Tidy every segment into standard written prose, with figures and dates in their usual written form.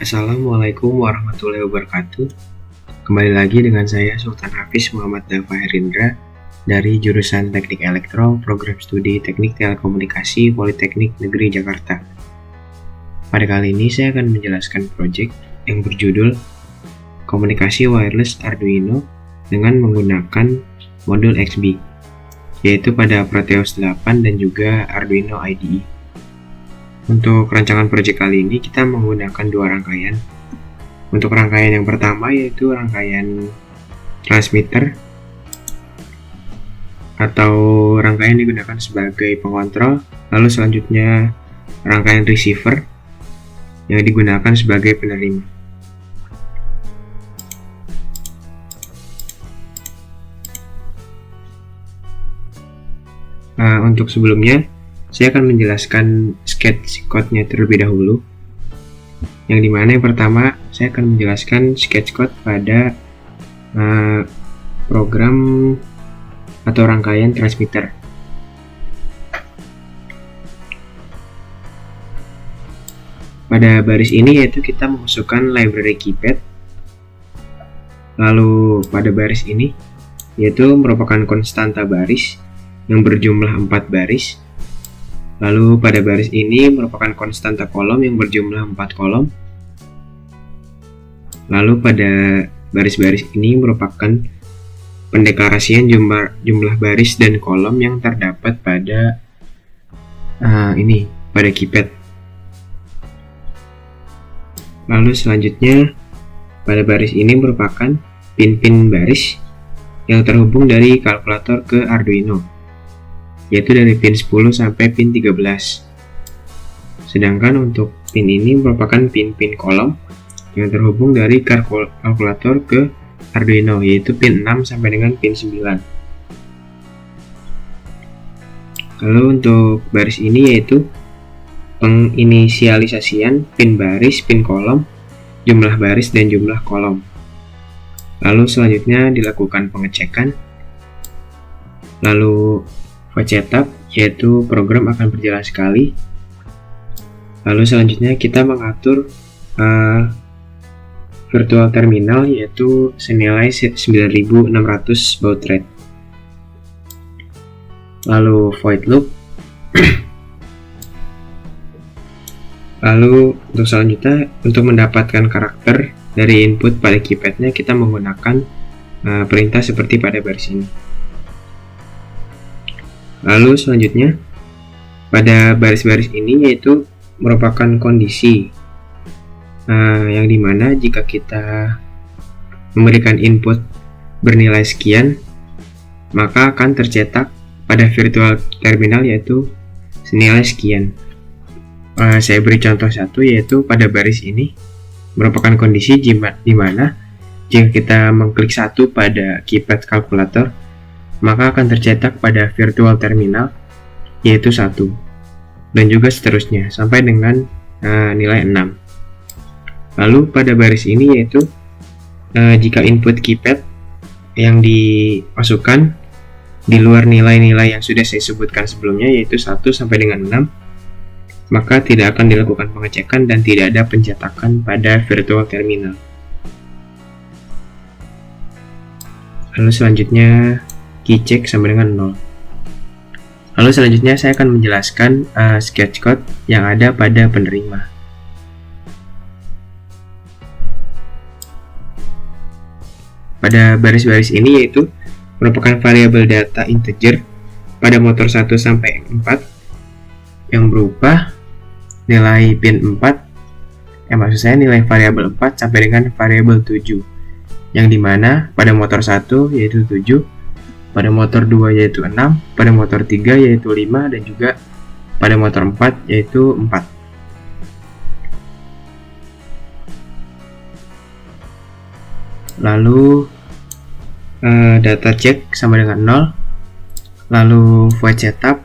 Assalamualaikum warahmatullahi wabarakatuh. Kembali lagi dengan saya Sultan Hafiz Muhammad Dafa Herindra dari jurusan Teknik Elektro, Program Studi Teknik Telekomunikasi, Politeknik Negeri Jakarta. Pada kali ini saya akan menjelaskan proyek yang berjudul Komunikasi Wireless Arduino dengan menggunakan modul XBee, yaitu pada Proteus 8 dan juga Arduino IDE. Untuk rancangan proyek kali ini kita menggunakan dua rangkaian. Untuk rangkaian yang pertama yaitu rangkaian transmitter atau rangkaian digunakan sebagai pengontrol, lalu selanjutnya rangkaian receiver yang digunakan sebagai penerima. Untuk sebelumnya saya akan menjelaskan sketch code-nya terlebih dahulu. Yang dimana yang pertama saya akan menjelaskan sketch code pada program atau rangkaian transmitter. Pada baris ini yaitu kita memasukkan library keypad. Lalu pada baris ini yaitu merupakan konstanta baris yang berjumlah 4 baris. Lalu pada baris ini merupakan konstanta kolom yang berjumlah 4 kolom. Lalu pada baris-baris ini merupakan pendeklarasian jumlah baris dan kolom yang terdapat pada pada keypad. Lalu selanjutnya pada baris ini merupakan pin-pin baris yang terhubung dari kalkulator ke Arduino, yaitu dari pin 10 sampai pin 13. Sedangkan untuk pin ini merupakan pin-pin kolom yang terhubung dari kalkulator ke Arduino, yaitu pin 6 sampai dengan pin 9. Lalu untuk baris ini yaitu penginisialisasian pin baris, pin kolom, jumlah baris dan jumlah kolom. Lalu selanjutnya dilakukan pengecekan. Lalu void setup, yaitu program akan berjalan sekali. Lalu selanjutnya kita mengatur virtual terminal, yaitu senilai 9600 baud rate. Lalu void loop. Lalu untuk selanjutnya, untuk mendapatkan karakter dari input pada keypadnya kita menggunakan perintah seperti pada baris ini. Lalu selanjutnya pada baris-baris ini yaitu merupakan kondisi yang dimana jika kita memberikan input bernilai sekian maka akan tercetak pada virtual terminal yaitu senilai sekian. Saya beri contoh satu, yaitu pada baris ini merupakan kondisi dimana jika kita mengklik satu pada keypad kalkulator maka akan tercetak pada virtual terminal yaitu 1, dan juga seterusnya sampai dengan nilai 6. Lalu pada baris ini yaitu jika input keypad yang dimasukkan di luar nilai-nilai yang sudah saya sebutkan sebelumnya yaitu 1 sampai dengan 6, maka tidak akan dilakukan pengecekan dan tidak ada pencetakan pada virtual terminal. Lalu selanjutnya key check sama dengan 0. Lalu selanjutnya saya akan menjelaskan sketch code yang ada pada penerima. Pada baris-baris ini yaitu merupakan variabel data integer pada motor 1 sampai 4 yang berupa nilai pin 4, maksud saya nilai variabel 4 sampai dengan variabel 7, yang dimana pada motor 1 yaitu 7, pada motor 2 yaitu 6, pada motor 3 yaitu 5, dan juga pada motor 4 yaitu 4. Lalu data check sama dengan 0. Lalu void setup.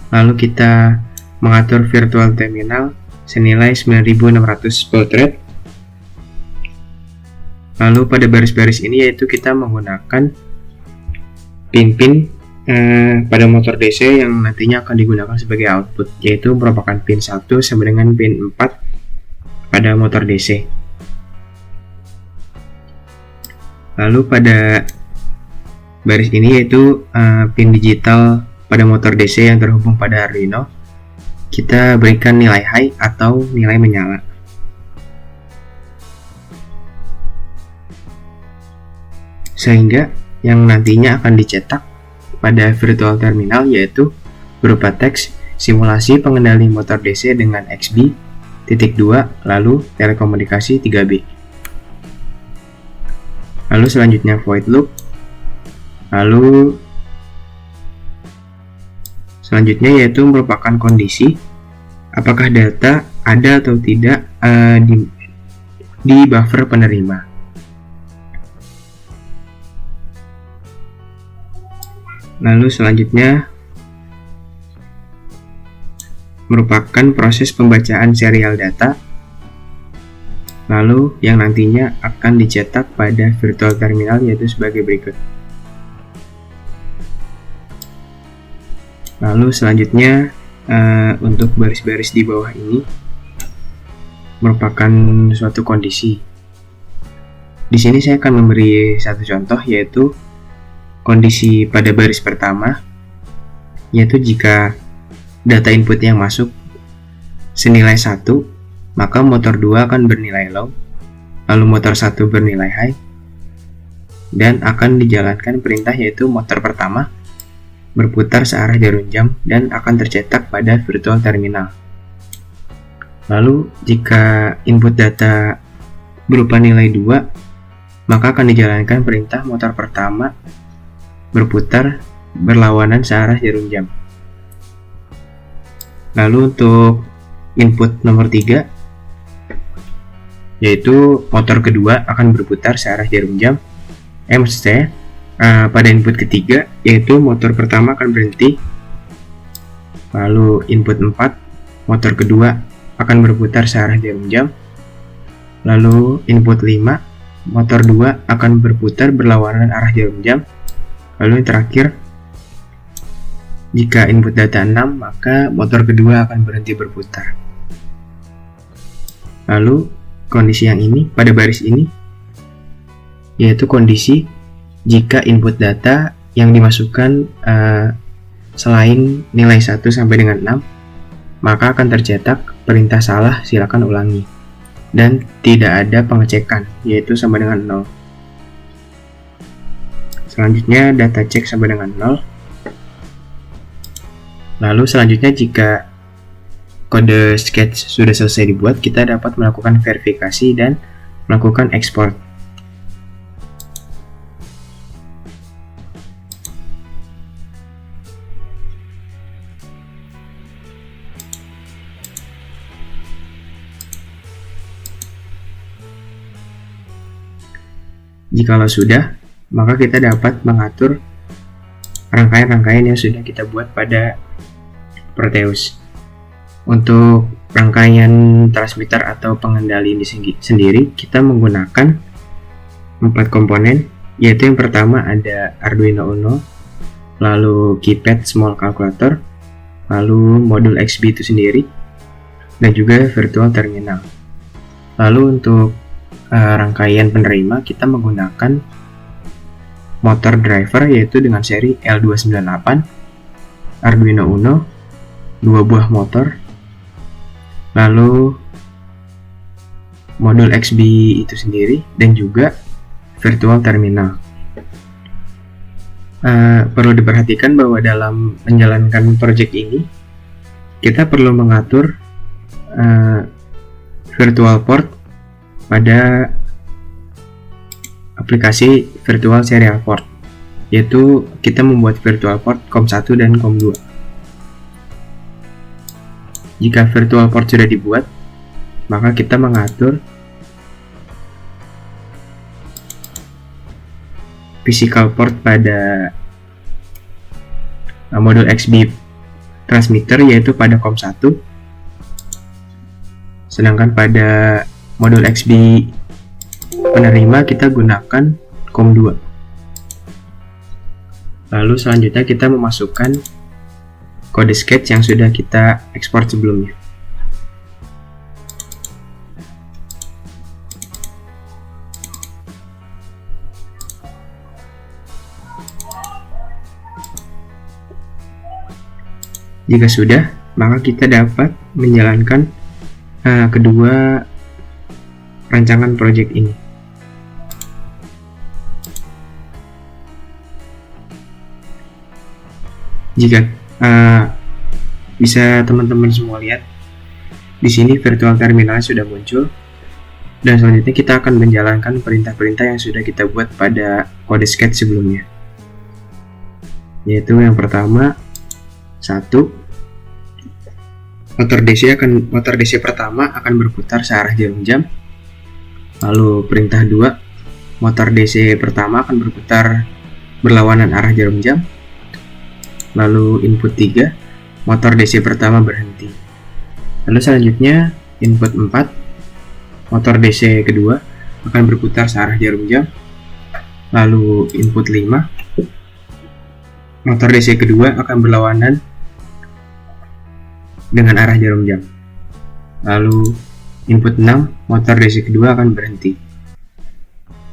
Lalu kita mengatur virtual terminal senilai 9600 baud rate. Lalu pada baris-baris ini yaitu kita menggunakan pin-pin pada motor DC yang nantinya akan digunakan sebagai output, yaitu merupakan pin 1 sama dengan pin 4 pada motor DC. Lalu pada baris ini yaitu pin digital pada motor DC yang terhubung pada Arduino, kita berikan nilai high atau nilai menyala. Sehingga yang nantinya akan dicetak pada virtual terminal yaitu berupa teks simulasi pengendali motor DC dengan XB.2 lalu telekomunikasi 3B. Lalu selanjutnya void loop. Lalu selanjutnya yaitu merupakan kondisi apakah data ada atau tidak di buffer penerima. Lalu selanjutnya merupakan proses pembacaan serial data, lalu yang nantinya akan dicetak pada virtual terminal yaitu sebagai berikut. Lalu selanjutnya untuk baris-baris di bawah ini merupakan suatu kondisi. Di sini saya akan memberi satu contoh yaitu kondisi pada baris pertama, yaitu jika data input yang masuk senilai 1, maka motor 2 akan bernilai low, lalu motor 1 bernilai high, dan akan dijalankan perintah yaitu motor pertama berputar searah jarum jam dan akan tercetak pada virtual terminal. Lalu jika input data berupa nilai 2, maka akan dijalankan perintah motor pertama berputar berlawanan searah jarum jam. Lalu untuk input nomor 3 yaitu motor kedua akan berputar searah jarum jam. Maksud saya pada input ketiga yaitu motor pertama akan berhenti. Lalu input 4 motor kedua akan berputar searah jarum jam. Lalu input 5 motor 2 akan berputar berlawanan arah jarum jam. Lalu yang terakhir, jika input data 6, maka motor kedua akan berhenti berputar. Lalu kondisi yang ini pada baris ini yaitu kondisi jika input data yang dimasukkan selain nilai 1 sampai dengan 6, maka akan tercetak perintah salah silakan ulangi dan tidak ada pengecekan yaitu sama dengan 0. Selanjutnya data cek sampai dengan 0. Lalu selanjutnya jika kode sketch sudah selesai dibuat, kita dapat melakukan verifikasi dan melakukan ekspor. Jikalau sudah, maka kita dapat mengatur rangkaian-rangkaian yang sudah kita buat pada Proteus. Untuk rangkaian transmitter atau pengendali ini sendiri, kita menggunakan 4 komponen, yaitu yang pertama ada Arduino Uno, lalu keypad small calculator, lalu modul XB itu sendiri, dan juga virtual terminal. Lalu untuk rangkaian penerima, kita menggunakan motor driver yaitu dengan seri L298, Arduino Uno, 2 buah motor, lalu modul XB itu sendiri, dan juga virtual terminal. Perlu diperhatikan bahwa dalam menjalankan project ini kita perlu mengatur virtual port pada aplikasi virtual serial port, yaitu kita membuat virtual port COM1 dan COM2. Jika virtual port sudah dibuat, maka kita mengatur physical port pada modul XB transmitter yaitu pada COM1, sedangkan pada modul XB penerima kita gunakan COM2. Lalu selanjutnya kita memasukkan kode sketch yang sudah kita ekspor sebelumnya. Jika sudah, maka kita dapat menjalankan kedua rancangan project ini. Jika bisa teman-teman semua lihat, di sini virtual terminal sudah muncul, dan selanjutnya kita akan menjalankan perintah-perintah yang sudah kita buat pada kode sketch sebelumnya. Yaitu yang pertama, 1, motor DC pertama akan berputar searah jarum jam. Lalu perintah 2, motor DC pertama akan berputar berlawanan arah jarum jam. Lalu input 3, motor DC pertama berhenti. Lalu selanjutnya input 4, motor DC kedua akan berputar searah jarum jam. Lalu input 5, motor DC kedua akan berlawanan dengan arah jarum jam. Lalu input 6, motor DC kedua akan berhenti.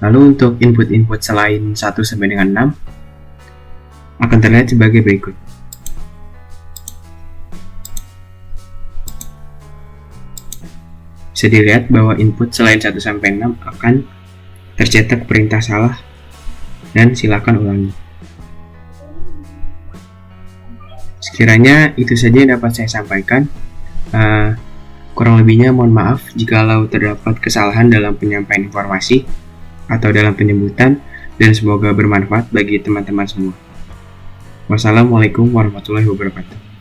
Lalu untuk input-input selain 1 sampai dengan 6 akan terlihat sebagai berikut. Bisa dilihat bahwa input selain 1 sampai 6 akan tercetak perintah salah dan silakan ulangi. Sekiranya itu saja yang dapat saya sampaikan. Kurang lebihnya mohon maaf jikalau terdapat kesalahan dalam penyampaian informasi atau dalam penyebutan, dan semoga bermanfaat bagi teman-teman semua. Wassalamualaikum warahmatullahi wabarakatuh.